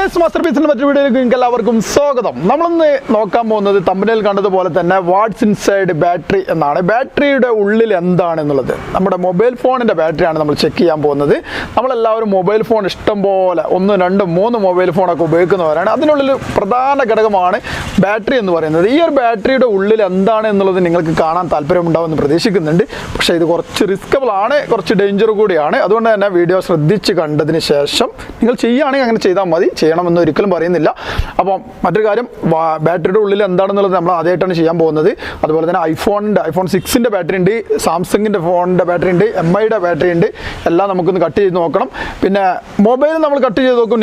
Guys മാസ്റ്റർപീസിന്റെ മറ്റൊരു വീഡിയോയിലേക്ക് നിങ്ങൾക്ക് എല്ലാവർക്കും സ്വാഗതം. നമ്മളിന്ന് നോക്കാൻ പോകുന്നത് തമ്പനയിൽ കണ്ടതുപോലെ തന്നെ വാട്ട്സ് ഇൻസൈഡ് ബാറ്ററി എന്നാണ്. ബാറ്ററിയുടെ ഉള്ളിൽ എന്താണെന്നുള്ളത് നമ്മുടെ മൊബൈൽ ഫോണിൻ്റെ ബാറ്ററിയാണ് നമ്മൾ ചെക്ക് ചെയ്യാൻ പോകുന്നത്. നമ്മളെല്ലാവരും മൊബൈൽ ഫോൺ ഇഷ്ടം പോലെ 1, 2, 3 മൊബൈൽ ഫോണൊക്കെ ഉപയോഗിക്കുന്നവരാണ്. അതിനുള്ളിൽ പ്രധാന ഘടകമാണ് ബാറ്ററി എന്ന് പറയുന്നത്. ഈ ഒരു ബാറ്ററിയുടെ ഉള്ളിൽ എന്താണ് എന്നുള്ളത് നിങ്ങൾക്ക് കാണാൻ താല്പര്യമുണ്ടാവുമെന്ന് പ്രതീക്ഷിക്കുന്നുണ്ട്. പക്ഷേ ഇത് കുറച്ച് റിസ്കബിൾ ആണ്, കുറച്ച് ഡേഞ്ചർ കൂടിയാണ്. അതുകൊണ്ട് തന്നെ വീഡിയോ ശ്രദ്ധിച്ച് കണ്ടതിന് ശേഷം നിങ്ങൾ ചെയ്യുകയാണെങ്കിൽ അങ്ങനെ ചെയ്താൽ മതി, ചെയ്യണമെന്ന് ഒരിക്കലും പറയുന്നില്ല. അപ്പം മറ്റൊരു കാര്യം, ബാറ്ററിയുടെ ഉള്ളിൽ എന്താണെന്നുള്ളത് നമ്മൾ ആദ്യമായിട്ടാണ് ചെയ്യാൻ പോകുന്നത്. അതുപോലെ തന്നെ ഐഫോൺ 6ൻ്റെ ബാറ്ററി ഉണ്ട്, സാംസങ്ങിൻ്റെ ഫോണിൻ്റെ ബാറ്ററി ഉണ്ട്, MIയുടെ ബാറ്ററി ഉണ്ട്. എല്ലാം നമുക്കൊന്ന് കട്ട് ചെയ്ത് നോക്കണം. പിന്നെ മൊബൈൽ നമ്മൾ കട്ട് ചെയ്ത് നോക്കും.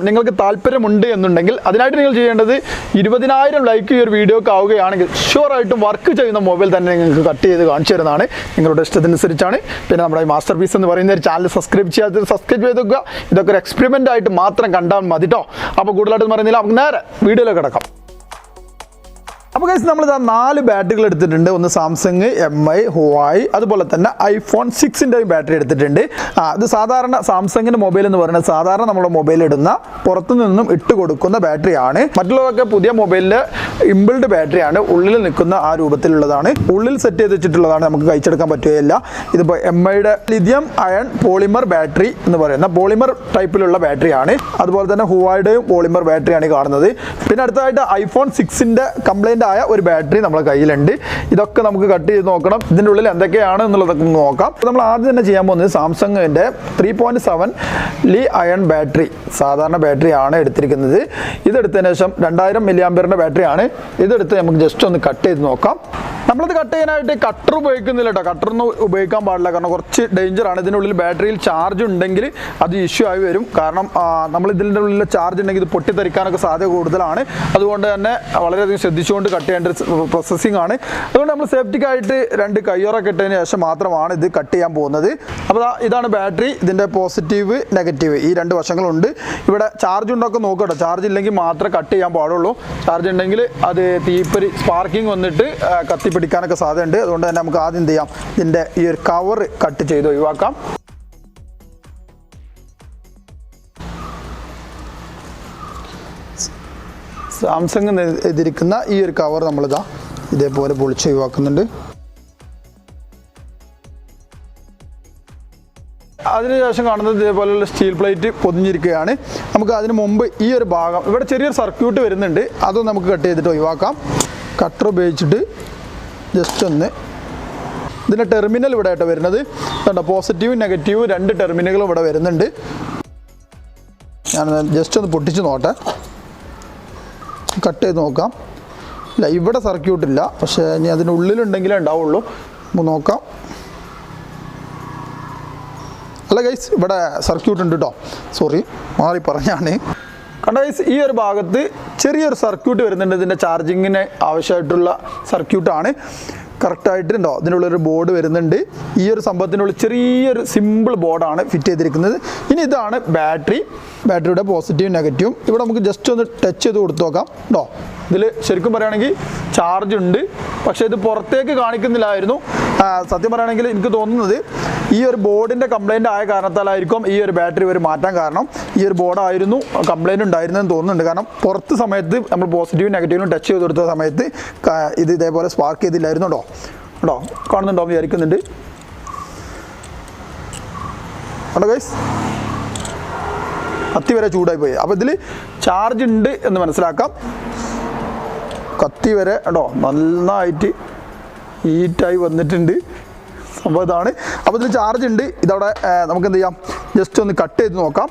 നിങ്ങൾക്ക് താല്പര്യമുണ്ട് എന്നുണ്ടെങ്കിൽ അതിനായിട്ട് നിങ്ങൾ ചെയ്യേണ്ടത് 20,000 ലൈക്ക് ഈ ഒരു വീഡിയോക്ക് ആവുകയാണെങ്കിൽ ഷുവറായിട്ടും വർക്ക് ചെയ്യുന്ന മൊബൈൽ തന്നെ നിങ്ങൾക്ക് കട്ട് ചെയ്ത് കാണിച്ചു തരുന്നതാണ്. നിങ്ങളുടെ ഇഷ്ടത്തിനനുസരിച്ചാണ്. പിന്നെ നമ്മുടെ ഈ മാസ്റ്റർ പീസ് എന്ന് പറയുന്ന ഒരു ചാനൽ സബ്സ്ക്രൈബ് ചെയ്യാത്തത് സബ്സ്ക്രൈബ് ചെയ്ത് വെക്കുക. ഇതൊക്കെ ഒരു എക്സ്പെരിമെൻ്റ് ആയിട്ട് മാത്രം കണ്ടാൽ മതി കേട്ടോ. അപ്പോൾ കൂടുതലായിട്ട് പറയുന്നില്ല, നമുക്ക് നേരെ വീഡിയോയിലേക്ക് കിടക്കാം. അപ്പോൾ ഗൈസ് നമ്മളിതാ 4 ബാറ്ററികൾ എടുത്തിട്ടുണ്ട്. ഒന്ന് സാംസങ്, MI, ഹുവായി, അതുപോലെ തന്നെ ഐഫോൺ 6ൻ്റെയും ബാറ്ററി എടുത്തിട്ടുണ്ട്. ഇത് സാധാരണ സാംസങ്ങിൻ്റെ മൊബൈൽ എന്ന് പറയുന്നത് സാധാരണ നമ്മുടെ മൊബൈൽ ഇടുന്ന പുറത്തു നിന്നും ഇട്ട് കൊടുക്കുന്ന ബാറ്ററിയാണ്. മറ്റുള്ളതൊക്കെ പുതിയ മൊബൈലിലെ ഇംബിൾഡ് ബാറ്ററിയാണ്, ഉള്ളിൽ നിൽക്കുന്ന ആ രൂപത്തിലുള്ളതാണ്. ഉള്ളിൽ സെറ്റ് ചെയ്ത് വെച്ചിട്ടുള്ളതാണ്, നമുക്ക് കഴിച്ചെടുക്കാൻ പറ്റുകയില്ല. ഇതിപ്പോൾ MIയുടെ ലിഥിയം അയൺ പോളിമർ ബാറ്ററി എന്ന് പറയുന്ന പോളിമർ ടൈപ്പിലുള്ള ബാറ്ററിയാണ്. അതുപോലെ തന്നെ ഹുവായുടെയും പോളിമർ ബാറ്ററിയാണ് കാണുന്നത്. പിന്നെ അടുത്തതായിട്ട് ഐഫോൺ 6ൻ്റെ കംപ്ലൈൻ്റ് ആയ ഒരു ബാറ്ററി നമ്മുടെ കയ്യിലുണ്ട്. ഇതൊക്കെ നമുക്ക് കട്ട് ചെയ്ത് നോക്കണം, ഇതിൻ്റെ ഉള്ളിൽ എന്തൊക്കെയാണ് എന്നുള്ളതൊക്കെ നോക്കാം. നമ്മൾ ആദ്യം തന്നെ ചെയ്യാൻ പോകുന്നത് സാംസങ്ങിൻ്റെ 3.7 ലി അയൺ ബാറ്ററി, സാധാരണ ബാറ്ററി ആണ് എടുത്തിരിക്കുന്നത്. ഇതെടുത്തതിന് ശേഷം 2000 mAh ബാറ്ററിയാണ്. ഇതെടുത്ത് നമുക്ക് ജസ്റ്റ് ഒന്ന് കട്ട് ചെയ്ത് നോക്കാം. നമ്മളത് കട്ട് ചെയ്യാനായിട്ട് കട്ടർ ഉപയോഗിക്കുന്നില്ല കേട്ടോ. കട്ടറൊന്നും ഉപയോഗിക്കാൻ പാടില്ല, കാരണം കുറച്ച് ഡേഞ്ചറാണ്. ഇതിനുള്ളിൽ ബാറ്ററിയിൽ ചാർജ് ഉണ്ടെങ്കിൽ അത് ഇഷ്യൂ ആയി വരും. കാരണം നമ്മൾ ഇതിൻ്റെ ഉള്ളിൽ ചാർജ് ഉണ്ടെങ്കിൽ ഇത് പൊട്ടിത്തെറിക്കാനൊക്കെ സാധ്യത കൂടുതലാണ്. അതുകൊണ്ട് തന്നെ വളരെയധികം ശ്രദ്ധിച്ചുകൊണ്ട് കട്ട് ചെയ്യേണ്ട പ്രോസസ്സിംഗ് ആണ്. അതുകൊണ്ട് നമ്മൾ സേഫ്റ്റിക്കായിട്ട് 2 കയ്യോറൊക്കെ ഇട്ടതിന് ശേഷം മാത്രമാണ് ഇത് കട്ട് ചെയ്യാൻ പോകുന്നത്. അപ്പോൾ ഇതാണ് ബാറ്ററി. ഇതിൻ്റെ പോസിറ്റീവ്, നെഗറ്റീവ് ഈ 2 വശങ്ങളുണ്ട്. ഇവിടെ ചാർജ് ഉണ്ടൊക്കെ നോക്കട്ടോ. ചാർജ് ഇല്ലെങ്കിൽ മാത്രമേ കട്ട് ചെയ്യാൻ പാടുള്ളൂ. ചാർജ് ഉണ്ടെങ്കിൽ അത് തീപ്പൊരി സ്പാർക്കിംഗ് വന്നിട്ട് കത്തിപ്പിടിക്കാനൊക്കെ സാധ്യതയുണ്ട്. അതുകൊണ്ട് തന്നെ നമുക്ക് ആദ്യം എന്ത് ചെയ്യാം, ഇതിൻ്റെ ഈ ഒരു കവർ കട്ട് ചെയ്ത് ഒഴിവാക്കാം. സാംസങ് എതിരിക്കുന്ന ഈ ഒരു കവർ നമ്മളിതാ ഇതേപോലെ പൊളിച്ച് ഒഴിവാക്കുന്നുണ്ട്. അതിനുശേഷം കാണുന്നത് ഇതേപോലെയുള്ള സ്റ്റീൽ പ്ലേറ്റ് പൊതിഞ്ഞിരിക്കുകയാണ്. നമുക്ക് അതിന് മുമ്പ് ഈ ഒരു ഭാഗം ഇവിടെ ചെറിയൊരു സർക്യൂട്ട് വരുന്നുണ്ട്, അതും നമുക്ക് കട്ട് ചെയ്തിട്ട് ഒഴിവാക്കാം. കട്ടർ ഉപയോഗിച്ചിട്ട് ജസ്റ്റ് ഒന്ന് ഇതിൻ്റെ ടെർമിനൽ ഇവിടെ ആയിട്ട് വരുന്നത് കണ്ടോ, പോസിറ്റീവും നെഗറ്റീവും 2 ടെർമിനലുകളും ഇവിടെ വരുന്നുണ്ട്. ഞാൻ ജസ്റ്റ് ഒന്ന് പൊട്ടിച്ച് നോട്ടെ, കട്ട് ചെയ്ത് നോക്കാം. ഇല്ല, ഇവിടെ സർക്യൂട്ടില്ല, പക്ഷേ ഇനി അതിനുള്ളിലുണ്ടെങ്കിലേ ഉണ്ടാവുള്ളൂ. നമുക്ക് നോക്കാം. അല്ല ഗൈസ്, ഇവിടെ സർക്യൂട്ട് ഉണ്ട് കേട്ടോ, സോറി മാറി പറഞ്ഞാണ്. കണ്ട ഗൈസ്, ഈ ഒരു ഭാഗത്ത് ചെറിയൊരു സർക്യൂട്ട് വരുന്നുണ്ട്. ഇതിൻ്റെ ചാർജിങ്ങിന് ആവശ്യമായിട്ടുള്ള സർക്യൂട്ടാണ്. കറക്റ്റായിട്ടുണ്ടോ, ഇതിനുള്ളൊരു ബോർഡ് വരുന്നുണ്ട്. ഈ ഒരു സംഭവത്തിനുള്ളിൽ ചെറിയൊരു സിമ്പിൾ ബോർഡാണ് ഫിറ്റ് ചെയ്തിരിക്കുന്നത്. ഇനി ഇതാണ് ബാറ്ററിയുടെ പോസിറ്റീവും നെഗറ്റീവും. ഇവിടെ നമുക്ക് ജസ്റ്റ് ഒന്ന് ടച്ച് ചെയ്ത് കൊടുത്തു നോക്കാം കേട്ടോ. ഇതിൽ ശരിക്കും പറയുകയാണെങ്കിൽ ചാർജ് ഉണ്ട്, പക്ഷേ ഇത് പുറത്തേക്ക് കാണിക്കുന്നില്ലായിരുന്നു. സത്യം പറയുകയാണെങ്കിൽ എനിക്ക് തോന്നുന്നത് ഈ ഒരു ബോർഡിൻ്റെ കംപ്ലൈൻറ്റ് ആയ കാരണത്താലായിരിക്കും ഈ ഒരു ബാറ്ററി ഇവർ മാറ്റാൻ കാരണം. ഈ ഒരു ബോർഡായിരുന്നു കംപ്ലൈൻറ്റ് ഉണ്ടായിരുന്നതെന്ന് തോന്നുന്നുണ്ട്. കാരണം പുറത്ത് സമയത്ത് നമ്മൾ പോസിറ്റീവും നെഗറ്റീവും ടച്ച് ചെയ്ത് കൊടുത്ത സമയത്ത് ഇത് ഇതേപോലെ സ്പാർക്ക് ചെയ്തില്ലായിരുന്നു കേട്ടോ. കാണുന്നുണ്ടോ വിചാരിക്കുന്നുണ്ട് കേട്ടോ ഗൈസ്. കത്തി വരെ ചൂടായി പോയി. അപ്പോൾ ഇതിൽ ചാർജ് ഉണ്ട് എന്ന് മനസ്സിലാക്കാം. കത്തി വരെ കേട്ടോ നന്നായിട്ട് ഹീറ്റായി വന്നിട്ടുണ്ട് സംഭവം ഇതാണ്. അപ്പോൾ ഇതിൽ ചാർജ് ഉണ്ട്. ഇതവിടെ നമുക്ക് എന്ത് ചെയ്യാം, ജസ്റ്റ് ഒന്ന് കട്ട് ചെയ്ത് നോക്കാം.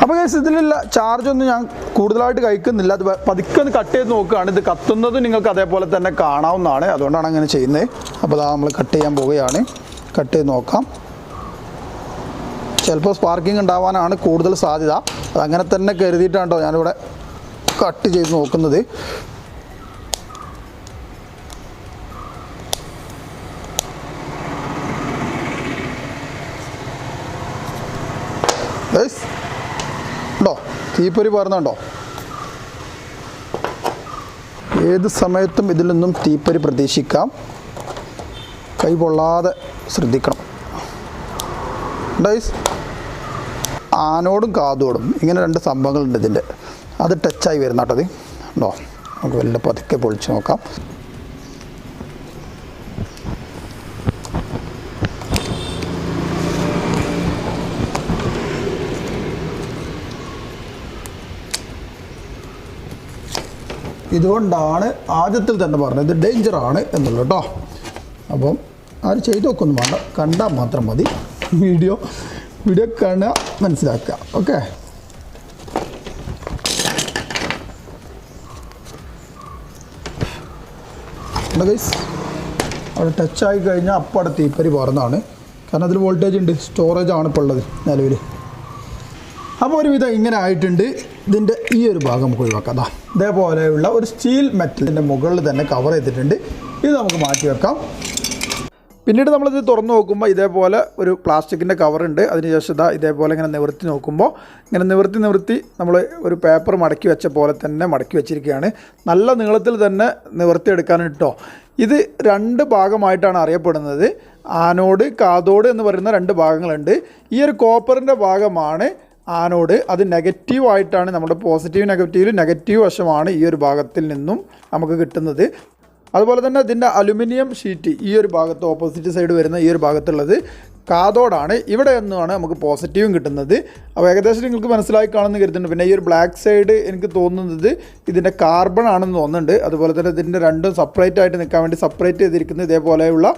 അപ്പോൾ ഗൈസ്, ഇതിലുള്ള ചാർജൊന്നും ഞാൻ കൂടുതലായിട്ട് കഴിക്കുന്നില്ല. അത് പതുക്കെ ഒന്ന് കട്ട് ചെയ്ത് നോക്കുകയാണ്. ഇത് കത്തുന്നത് നിങ്ങൾക്ക് അതേപോലെ തന്നെ കാണാവുന്നതാണ്, അതുകൊണ്ടാണ് അങ്ങനെ ചെയ്യുന്നത്. അപ്പോൾ അതാ നമ്മൾ കട്ട് ചെയ്യാൻ പോവുകയാണ്. കട്ട് ചെയ്ത് നോക്കാം. ചിലപ്പോൾ സ്പാർക്കിംഗ് ഉണ്ടാവാനാണ് കൂടുതൽ സാധ്യത. അതങ്ങനെ തന്നെ കരുതിയിട്ടാണോ ഞാനിവിടെ കട്ട് ചെയ്ത് നോക്കുന്നത്. ഉണ്ടോ, തീപ്പൊരി പറഞ്ഞുണ്ടോ. ഏത് സമയത്തും ഇതിൽ നിന്നും തീപ്പൊരി പ്രതീക്ഷിക്കാം. കൈ പൊള്ളാതെ ശ്രദ്ധിക്കണം. ആനോടും കാതോടും ഇങ്ങനെ രണ്ട് സംഭവങ്ങളുണ്ട് ഇതിൻ്റെ. അത് ടച്ചായി വരുന്ന കേട്ടോ. അത് ഉണ്ടോ? നമുക്ക് വല്ല പതുക്കെ പൊളിച്ച് നോക്കാം. ഇതുകൊണ്ടാണ് ആദ്യത്തിൽ തന്നെ പറഞ്ഞത് ഇത് ഡേഞ്ചറാണ് എന്നുള്ളത് കേട്ടോ. അപ്പം ആരും ചെയ്ത് നോക്കൊന്നും വേണ്ട, കണ്ടാൽ മാത്രം മതി. വീഡിയോ കാണുക, മനസ്സിലാക്കുക. ഓക്കെ, ഗൈസ് അവിടെ ടച്ചായി കഴിഞ്ഞാൽ അപ്പം അവിടെ തീപ്പരി പറഞ്ഞതാണ്. കാരണം അതിൽ വോൾട്ടേജ് ഉണ്ട്, സ്റ്റോറേജ് ആണ് ഇപ്പോൾ ഉള്ളത് നിലവിൽ. അപ്പോൾ ഒരുവിധം ഇങ്ങനെ ആയിട്ടുണ്ട്. ഇതിൻ്റെ ഈ ഒരു ഭാഗം നമുക്ക് ഒഴിവാക്കാം. അതാ ഇതേപോലെയുള്ള ഒരു സ്റ്റീൽ മെറ്റലിൻ്റെ മുകളിൽ തന്നെ കവർ ചെയ്തിട്ടുണ്ട്. ഇത് നമുക്ക് മാറ്റി വെക്കാം. പിന്നീട് നമ്മളിത് തുറന്ന് നോക്കുമ്പോൾ ഇതേപോലെ ഒരു പ്ലാസ്റ്റിക്കിൻ്റെ കവറുണ്ട്. അതിനുശേഷം ഇതേപോലെ ഇങ്ങനെ നിവർത്തി നോക്കുമ്പോൾ ഇങ്ങനെ നിവർത്തി നമ്മൾ ഒരു പേപ്പർ മടക്കി വെച്ച പോലെ തന്നെ മടക്കി വെച്ചിരിക്കുകയാണ്. നല്ല നീളത്തിൽ തന്നെ നിവർത്തിയെടുക്കാൻ കേട്ടോ. ഇത് രണ്ട് ഭാഗമായിട്ടാണ് അറിയപ്പെടുന്നത്. ആനോഡ്, കാതോഡ് എന്ന് പറയുന്ന രണ്ട് ഭാഗങ്ങളുണ്ട്. ഈ ഒരു കോപ്പറിൻ്റെ ഭാഗമാണ് ആനോഡ്. അത് നെഗറ്റീവായിട്ടാണ്, നമ്മുടെ പോസിറ്റീവ് നെഗറ്റീവ് വശമാണ് ഈ ഒരു ഭാഗത്തിൽ നിന്നും നമുക്ക് കിട്ടുന്നത്. അതുപോലെ തന്നെ ഇതിൻ്റെ അലുമിനിയം ഷീറ്റ് ഈ ഒരു ഭാഗത്ത് ഓപ്പോസിറ്റ് സൈഡ് വരുന്ന ഈ ഒരു ഭാഗത്തുള്ളത് കാതോഡാണ്. ഇവിടെ നിന്നാണ് നമുക്ക് പോസിറ്റീവും കിട്ടുന്നത്. അപ്പോൾ ഏകദേശം നിങ്ങൾക്ക് മനസ്സിലായി കാണുമെന്ന് കരുതുന്നുണ്ട്. പിന്നെ ഈ ഒരു ബ്ലാക്ക് സൈഡ് എനിക്ക് തോന്നുന്നത് ഇതിൻ്റെ കാർബൺ ആണെന്ന് തോന്നുന്നുണ്ട്. അതുപോലെ തന്നെ ഇതിൻ്റെ രണ്ടും സെപ്പറേറ്റ് ആയിട്ട് നിൽക്കാൻ വേണ്ടി സെപ്പറേറ്റ് ചെയ്തിരിക്കുന്നത് ഇതേപോലെയുള്ള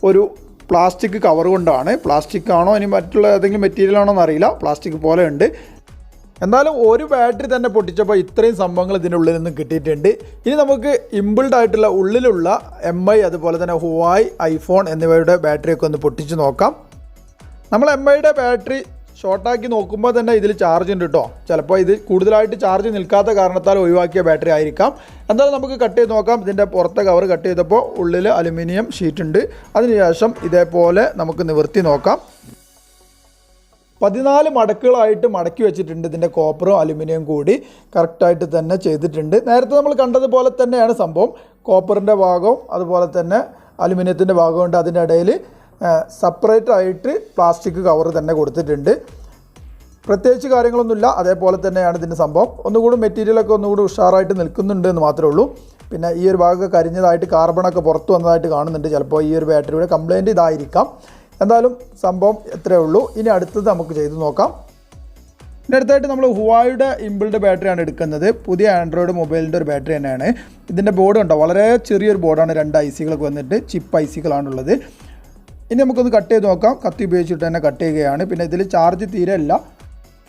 ഒരു പ്ലാസ്റ്റിക് കവർ കൊണ്ടാണ്. പ്ലാസ്റ്റിക് ആണോ ഇനി മറ്റുള്ള ഏതെങ്കിലും മെറ്റീരിയൽ ആണോ എന്നറിയില്ല, പ്ലാസ്റ്റിക് പോലെ ഉണ്ട്. എന്തായാലും ഒരു ബാറ്ററി തന്നെ പൊട്ടിച്ചപ്പോൾ ഇത്രയും സംഭവങ്ങൾ ഇതിനുള്ളിൽ നിന്ന് കിട്ടിയിട്ടുണ്ട്. ഇനി നമുക്ക് ഇമ്പിൾഡ് ആയിട്ടുള്ള ഉള്ളിലുള്ള MI അതുപോലെ തന്നെ ഹുവായ്, ഐഫോൺ എന്നിവയുടെ ബാറ്ററിയൊക്കെ ഒന്ന് പൊട്ടിച്ച് നോക്കാം. നമ്മൾ MIയുടെ ബാറ്ററി ഷോർട്ടാക്കി നോക്കുമ്പോൾ തന്നെ ഇതിൽ ചാർജ് ഉണ്ട് കേട്ടോ. ചിലപ്പോൾ ഇത് കൂടുതലായിട്ട് ചാർജ് നിൽക്കാത്ത കാരണത്താൽ ഒഴിവാക്കിയ ബാറ്ററി ആയിരിക്കാം. എന്തായാലും നമുക്ക് കട്ട് ചെയ്ത് നോക്കാം. ഇതിൻ്റെ പുറത്തെ കവർ കട്ട് ചെയ്തപ്പോൾ ഉള്ളിൽ അലുമിനിയം ഷീറ്റ് ഉണ്ട്. അതിനുശേഷം ഇതേപോലെ നമുക്ക് നിവർത്തി നോക്കാം. 14 മടക്കുകളായിട്ട് മടക്കി വെച്ചിട്ടുണ്ട്. ഇതിൻ്റെ കോപ്പറും അലുമിനിയം കൂടി കറക്റ്റായിട്ട് തന്നെ ചെയ്തിട്ടുണ്ട്. നേരത്തെ നമ്മൾ കണ്ടതുപോലെ തന്നെയാണ് സംഭവം. കോപ്പറിൻ്റെ ഭാഗവും അതുപോലെ തന്നെ അലുമിനിയത്തിൻ്റെ ഭാഗമുണ്ട്. അതിൻ്റെ ഇടയിൽ സെപ്പറേറ്റ് ആയിട്ട് പ്ലാസ്റ്റിക് കവർ തന്നെ കൊടുത്തിട്ടുണ്ട്. പ്രത്യേകിച്ച് കാര്യങ്ങളൊന്നുമില്ല, അതേപോലെ തന്നെയാണ് ഇതിൻ്റെ സംഭവം. ഒന്നുകൂടി മെറ്റീരിയലൊക്കെ ഒന്നുകൂടി ഉഷാറായിട്ട് നിൽക്കുന്നുണ്ട് എന്ന് മാത്രമേ ഉള്ളൂ. പിന്നെ ഈ ഒരു ഭാഗമൊക്കെ കരിഞ്ഞതായിട്ട് കാർബണൊക്കെ പുറത്ത് വന്നതായിട്ട് കാണുന്നുണ്ട്. ചിലപ്പോൾ ഈ ഒരു ബാറ്ററിയുടെ കംപ്ലയിൻറ്റ് ഇതായിരിക്കാം. എന്തായാലും സംഭവം എത്രയേ ഉള്ളൂ. ഇനി അടുത്തത് നമുക്ക് ചെയ്ത് നോക്കാം. ഇതിൻ്റെ അടുത്തായിട്ട് നമ്മൾ ഹുവായുടെ ഇമ്പിൾഡ് ബാറ്ററിയാണ് എടുക്കുന്നത്. പുതിയ ആൻഡ്രോയിഡ് മൊബൈലിൻ്റെ ഒരു ബാറ്ററി തന്നെയാണ്. ഇതിൻ്റെ ബോർഡ് ഉണ്ടോ, വളരെ ചെറിയൊരു ബോർഡാണ്. 2 ഐസികളൊക്കെ വന്നിട്ട് ചിപ്പ് ഐസികളാണുള്ളത്. ഇനി നമുക്കൊന്ന് കട്ട് ചെയ്ത് നോക്കാം. കത്തി ഉപയോഗിച്ചിട്ട് തന്നെ കട്ട് ചെയ്യുകയാണ്. പിന്നെ ഇതിൽ ചാർജ് തീരെ ഇല്ല,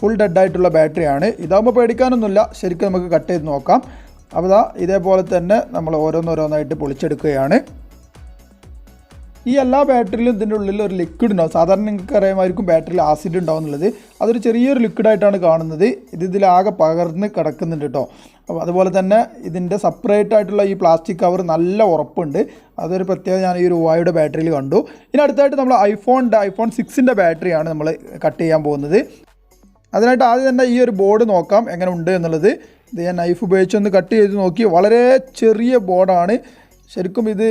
ഫുൾ ഡെഡ് ആയിട്ടുള്ള ബാറ്ററിയാണ്. ഇതാകുമ്പോൾ പേടിക്കാനൊന്നുമില്ല. ശരിക്കും നമുക്ക് കട്ട് ചെയ്ത് നോക്കാം. അപ്പോൾ ഇതേപോലെ തന്നെ നമ്മൾ ഓരോന്നോരോന്നായിട്ട് പൊളിച്ചെടുക്കുകയാണ്. ഈ എല്ലാ ബാറ്ററിയിലും ഇതിൻ്റെ ഉള്ളിൽ ഒരു ലിക്വിഡ് ഉണ്ടാവും. സാധാരണ നിങ്ങൾക്ക് അറിയാമായിരിക്കും ബാറ്ററിയിൽ ആസിഡ് ഉണ്ടാവും എന്നുള്ളത്. അതൊരു ചെറിയൊരു ലിക്വിഡായിട്ടാണ് കാണുന്നത്. ഇതിലാകെ പകർന്ന് കിടക്കുന്നുണ്ട് കേട്ടോ. അപ്പോൾ അതുപോലെ തന്നെ ഇതിൻ്റെ സെപ്പറേറ്റ് ആയിട്ടുള്ള ഈ പ്ലാസ്റ്റിക് കവർ നല്ല ഉറപ്പുണ്ട്. അതൊരു പ്രത്യേകത ഞാൻ ഈ ഒരു ഹുവായുടെ ബാറ്ററിയിൽ കണ്ടു. ഇനി അടുത്തായിട്ട് നമ്മൾ ഐഫോൺ 6ൻ്റെ ബാറ്ററിയാണ് നമ്മൾ കട്ട് ചെയ്യാൻ പോകുന്നത്. അതിനായിട്ട് ആദ്യം തന്നെ ഈ ഒരു ബോർഡ് നോക്കാം എങ്ങനെ ഉണ്ട് എന്നുള്ളത്. ഇത് ഞാൻ നൈഫ് ഉപയോഗിച്ചൊന്ന് കട്ട് ചെയ്ത് നോക്കി. വളരെ ചെറിയ ബോർഡാണ്. ശരിക്കും ഇത്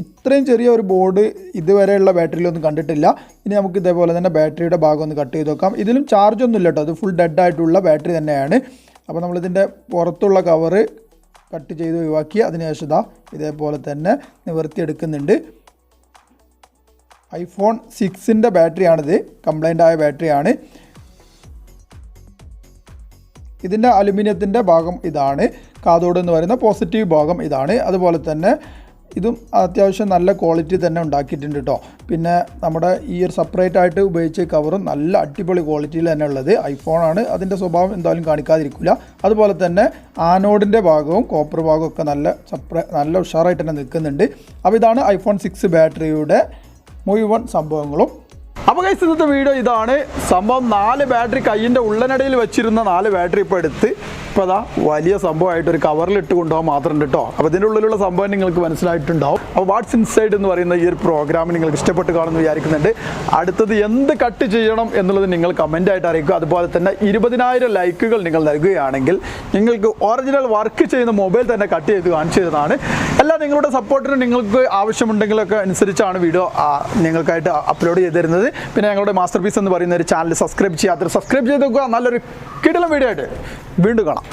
ഇത്രയും ചെറിയ ഒരു ബോർഡ് ഇതുവരെയുള്ള ബാറ്ററിയിലൊന്നും കണ്ടിട്ടില്ല. ഇനി നമുക്ക് ഇതേപോലെ തന്നെ ബാറ്ററിയുടെ ഭാഗം ഒന്ന് കട്ട് ചെയ്ത് നോക്കാം. ഇതിലും ചാർജൊന്നും ഇല്ല കേട്ടോ. അത് ഫുൾ ഡെഡ് ആയിട്ടുള്ള ബാറ്ററി തന്നെയാണ്. അപ്പോൾ നമ്മളിതിൻ്റെ പുറത്തുള്ള കവറ് കട്ട് ചെയ്ത് ഒഴിവാക്കി അതിനുശേഷം ഇതേപോലെ തന്നെ നിവർത്തിയെടുക്കുന്നുണ്ട്. ഐഫോൺ 6ൻ്റെ ബാറ്ററിയാണിത്. കംപ്ലൈൻ്റ് ആയ ബാറ്ററിയാണ്. ഇതിൻ്റെ അലുമിനിയത്തിൻ്റെ ഭാഗം ഇതാണ്. കാതോഡ് എന്ന് പറയുന്ന പോസിറ്റീവ് ഭാഗം ഇതാണ്. അതുപോലെ തന്നെ ഇതും അത്യാവശ്യം നല്ല ക്വാളിറ്റി തന്നെ ഉണ്ടാക്കിയിട്ടുണ്ട് കേട്ടോ. പിന്നെ നമ്മുടെ ഈ ഒരു സെപ്പറേറ്റ് ആയിട്ട് ഉപയോഗിച്ച കവറും നല്ല അടിപൊളി ക്വാളിറ്റിയിൽ തന്നെ ഉള്ളത്. ഐഫോണാണ്, അതിൻ്റെ സ്വഭാവം എന്തായാലും കാണിക്കാതിരിക്കില്ല. അതുപോലെ തന്നെ ആനോഡിൻ്റെ ഭാഗവും കോപ്പർ ഭാഗവും ഒക്കെ നല്ല ഉഷാറായിട്ട് തന്നെ നിൽക്കുന്നുണ്ട്. അപ്പോൾ ഇതാണ് ഐഫോൺ 6 ബാറ്ററിയുടെ മുഴുവൻ സംഭവങ്ങളും. അപ്പോൾ ഗൈസ് ഇന്നത്തെ വീഡിയോ ഇതാണ്. സംഭവം 4 ബാറ്ററി കയ്യിൻ്റെ ഉള്ളനടയിൽ വെച്ചിരുന്ന 4 ബാറ്ററി ഇപ്പോൾ ഇപ്പോൾ അതാ വലിയ സംഭവമായിട്ട് ഒരു കവറിലിട്ട് കൊണ്ടുപോകാൻ മാത്രമുണ്ട് കേട്ടോ. അപ്പോൾ ഇതിൻ്റെ ഉള്ളിലുള്ള സംഭവം നിങ്ങൾക്ക് മനസ്സിലായിട്ടുണ്ടാവും. അപ്പോൾ വാട്ട്സ് ഇൻസൈഡ് എന്ന് പറയുന്ന ഈ ഒരു പ്രോഗ്രാം നിങ്ങൾക്ക് ഇഷ്ടപ്പെട്ട് കാണുമെന്ന് വിചാരിക്കുന്നുണ്ട്. അടുത്തത് എന്ത് കട്ട് ചെയ്യണം എന്നുള്ളത് നിങ്ങൾ കമൻ്റായിട്ട് അറിയിക്കുക. അതുപോലെ തന്നെ 20,000 ലൈക്കുകൾ നിങ്ങൾ നൽകുകയാണെങ്കിൽ നിങ്ങൾക്ക് ഒറിജിനൽ വർക്ക് ചെയ്യുന്ന മൊബൈൽ തന്നെ കട്ട് ചെയ്ത് കാണിച്ചു തരുന്നതാണ്. എല്ലാ നിങ്ങളുടെ സപ്പോർട്ടിന് നിങ്ങൾക്ക് ആവശ്യമുണ്ടെങ്കിലൊക്കെ അനുസരിച്ചാണ് വീഡിയോ നിങ്ങൾക്കായിട്ട് അപ്ലോഡ് ചെയ്ത് തരുന്നത്. പിന്നെ ഞങ്ങളുടെ മാസ്റ്റർ പീസ് എന്ന് പറയുന്ന ഒരു ചാനൽ സബ്സ്ക്രൈബ് ചെയ്യാത്തവർ സബ്സ്ക്രൈബ് ചെയ്ത് നോക്കുക. നല്ലൊരു കിടിലൻ വീഡിയോ ആയിട്ട് വീണ്ടും കാണാം.